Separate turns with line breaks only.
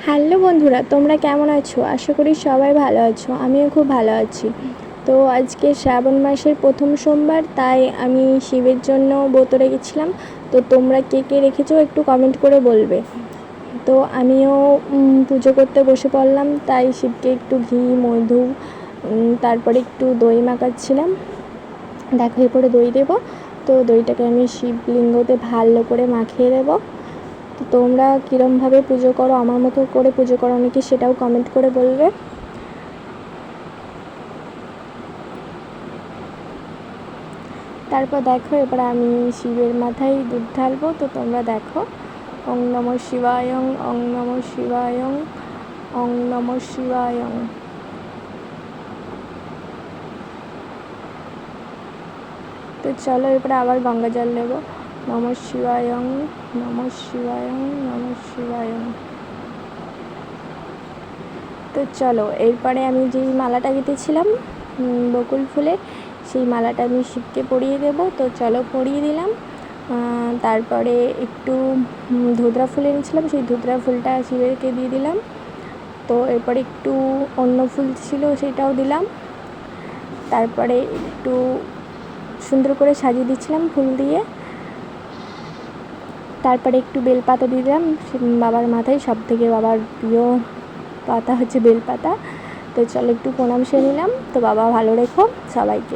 Hello বন্ধুরা, তোমরা কেমন আছো? আশা করি সবাই ভালো আছো। আমিও খুব ভালো আছি। তো আজকে শ্রাবণ মাসের প্রথম সোমবার, তাই আমি শিবের জন্য ব্রত রেখেছিলাম। তো তোমরা কে কে রেখেছো একটু কমেন্ট করে বলবে। তো আমিও পুজো করতে বসে পড়লাম, তাই শিবকে একটু ঘি মধু তারপরে একটু দই মাখাচ্ছিলাম। দেখো এরপরে দই দেবো। তো দইটাকে আমি শিবলিঙ্গতে ভালো করে মাখিয়ে দেবো। তো তোমরা কীরমভাবে পুজো করো, আমার মতো করে পুজো করো নাকি সেটাও কমেন্ট করে বলবে। তারপর দেখো এবার আমি শিবের মাথায় দুধ ঢালবো। তো তোমরা দেখো, ওং নমঃ শিবায়ং, ওং নমঃ শিবায়ং, ওং নমঃ শিবায়ং। তো চলো এরপরে আবার গঙ্গা জল নেবো। নমঃ শিবায়ং, নমঃ শিবায়ং, নমঃ শিবায়ং। তো চলো এরপরে আমি যেই মালাটা গেঁথেছিলাম বকুল ফুলের, সেই মালাটা আমি শিবকে পরিয়ে দেবো। তো চলো পরিয়ে দিলাম। তারপরে একটু ধুতরা ফুল এনেছিলাম, সেই ধুতরা ফুলটা শিবেরকে দিয়ে দিলাম। তো এরপরে একটু অন্য ফুল ছিল সেটাও দিলাম। তারপরে একটু সুন্দর করে সাজিয়ে দিচ্ছিলাম ফুল দিয়ে। তারপরে একটু বেলপাতা দিয়ে দিলাম বাবার মাথায়। সব থেকে বাবার প্রিয় পাতা হচ্ছে বেলপাতা। তো চলো একটু প্রণাম সেরে নিলাম। তো বাবা ভালো রেখো সবাইকে।